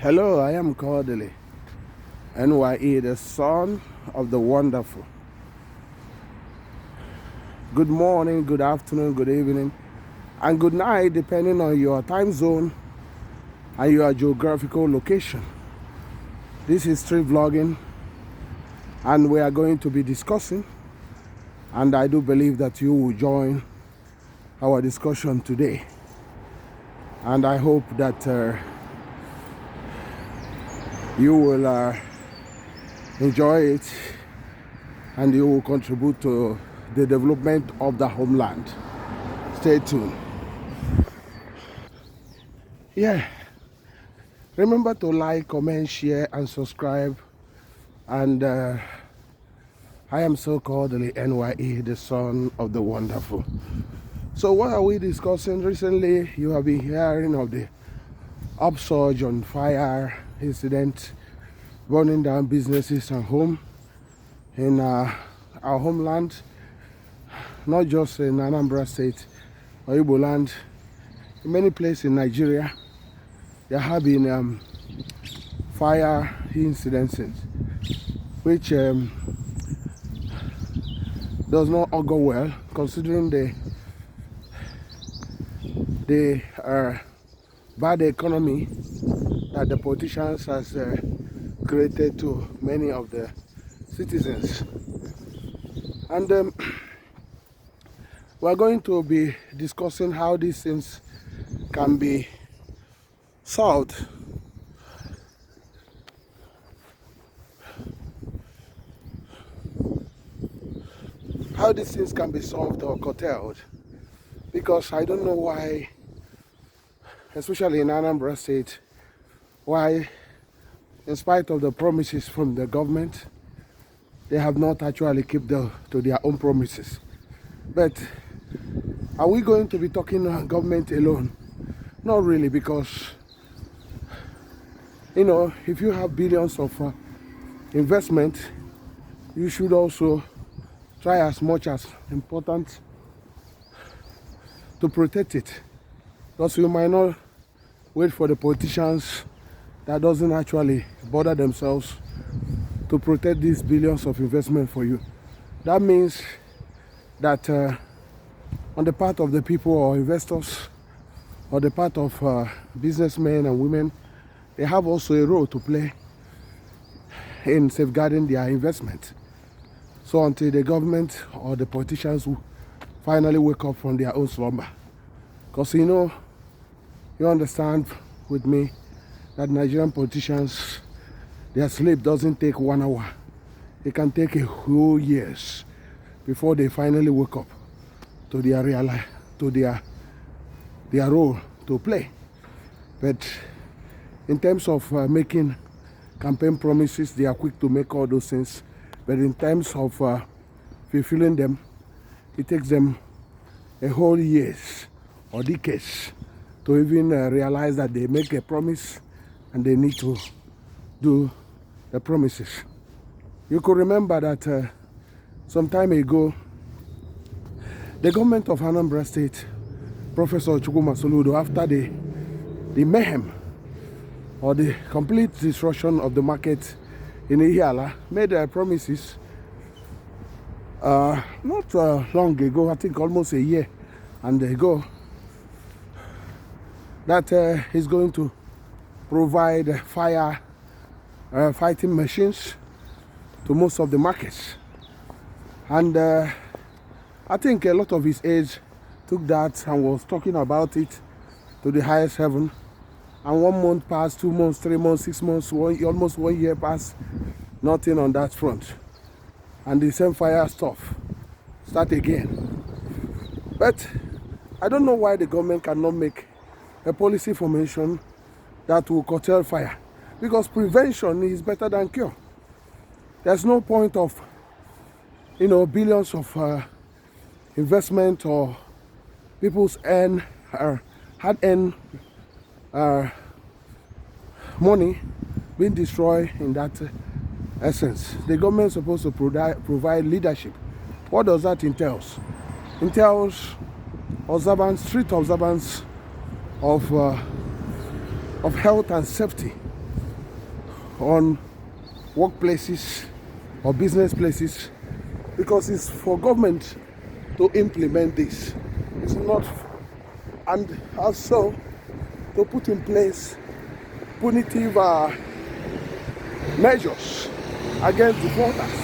Hello, I am Kodili-nye, the son of the wonderful. Good morning, good afternoon, good evening, and good night, depending on your time zone and your geographical location. This is street vlogging, and we are going to be discussing, and I do believe that you will join our discussion today. And I hope that you will enjoy it and you will contribute to the development of the homeland. Stay tuned. Yeah, remember to like, comment, share, and subscribe. And I am so called Kodili-nye, the son of the wonderful. So what are we discussing? Recently, you have been hearing of the upsurge on fire incident, burning down businesses and home in our homeland, not just in Anambra State or Igbo land. In many places in Nigeria, there have been fire incidents, which does not augur well, considering the bad economy that the politicians has created to many of the citizens. And we're going to be discussing how these things can be solved. How these things can be solved or curtailed. Because I don't know why, especially in Anambra State, why, in spite of the promises from the government, they have not actually kept to their own promises. But are we going to be talking government alone? Not really, because if you have billions of investment, you should also try as much as important to protect it. Because you might not wait for the politicians that doesn't actually bother themselves to protect these billions of investment for you. That means that on the part of the people or investors, or the part of businessmen and women, they have also a role to play in safeguarding their investment. So until the government or the politicians will finally wake up from their own slumber. Because you understand with me that Nigerian politicians, their sleep doesn't take 1 hour. It can take a whole years before they finally wake up to their role to play. But in terms of making campaign promises, they are quick to make all those things. But in terms of fulfilling them, it takes them a whole years or decades to even realize that they make a promise and they need to do the promises. You could remember that some time ago, the government of Anambra State, Professor Gov.Soludo, after the mayhem or the complete destruction of the market in Ihiala, made promises not long ago, I think almost a year and ago, that he's going to provide fire fighting machines to most of the markets. And I think a lot of his aides took that and was talking about it to the highest heaven. And 1 month passed, 2 months, 3 months, 6 months, almost 1 year passed, nothing on that front. And the same fire stuff start again. But I don't know why the government cannot make a policy formation that will curtail fire, because prevention is better than cure. There's no point of billions of investment or people's hard-earned money being destroyed in that essence. The government is supposed to provide leadership. What does that entail? Entails strict observance of health and safety on workplaces or business places, because it's for government to implement this. It's not, and also to put in place punitive measures against defaulters.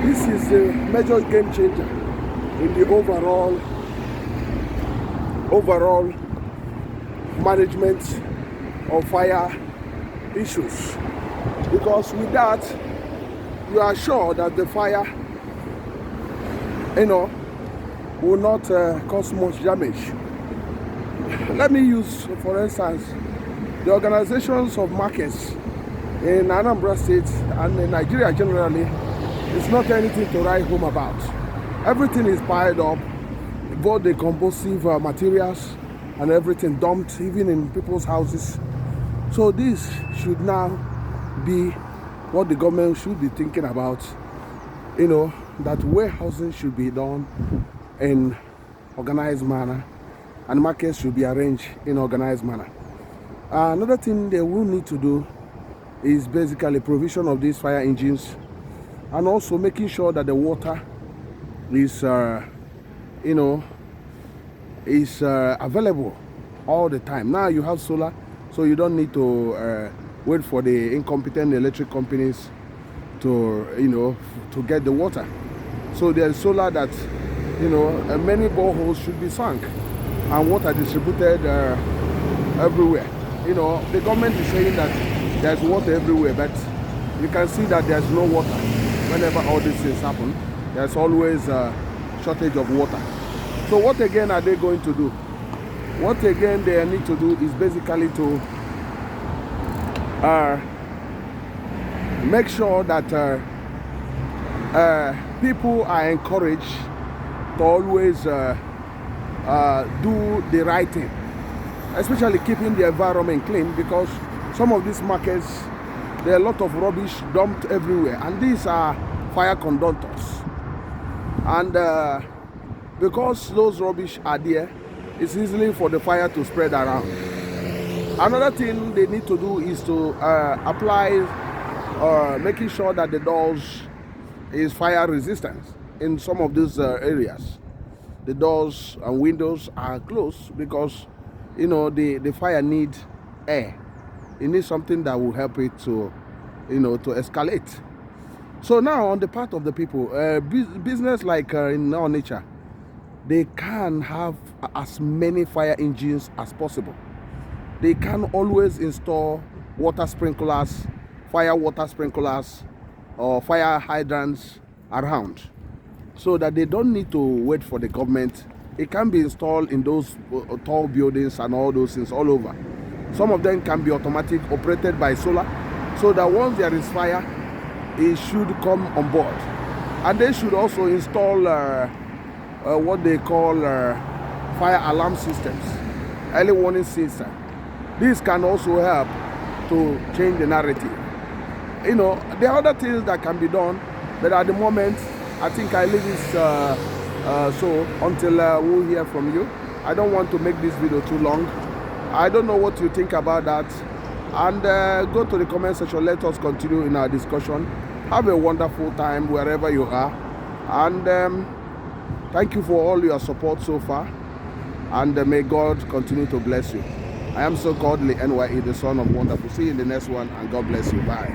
This is a major game changer in the overall management of fire issues, because with that you are sure that the fire will not cause much damage. Let me use, for instance, the organizations of markets in Anambra State and in Nigeria generally. It's not anything to write home about. Everything is piled up, both the combustive materials and everything dumped, even in people's houses. So this should now be what the government should be thinking about, that warehousing should be done in organized manner and markets should be arranged in organized manner. Another thing they will need to do is basically provision of these fire engines, and also making sure that the water is available all the time. Now you have solar, so you don't need to wait for the incompetent electric companies to get the water. So there's solar that many boreholes should be sunk and water distributed everywhere. The government is saying that there's water everywhere, but you can see that there's no water. Whenever all these things happen, there's always a shortage of water. So what again are they going to do? What again they need to do is basically to make sure that people are encouraged to always do the right thing, especially keeping the environment clean, because some of these markets, there are a lot of rubbish dumped everywhere, and these are fire conductors. And because those rubbish are there, it's easily for the fire to spread around. Another thing they need to do is to apply, making sure that the doors is fire resistant in some of these areas. The doors and windows are closed because the fire needs air. It needs something that will help it to escalate. So now on the part of the people, business like in our nature, they can have as many fire engines as possible. They can always install water sprinklers, fire water sprinklers, or fire hydrants around, so that they don't need to wait for the government. It can be installed in those tall buildings and all those things all over. Some of them can be automatic, operated by solar, so that once there is fire, it should come on board. And they should also install what they call fire alarm systems, early warning system. This can also help to change the narrative. There are other things that can be done, but at the moment, I think I leave this so until we'll hear from you. I don't want to make this video too long. I don't know what you think about that. And go to the comment section. Let us continue in our discussion. Have a wonderful time wherever you are. And thank you for all your support so far. And may God continue to bless you. I am so Kodili-nye, the son of wonderful. See you in the next one, and God bless you. Bye.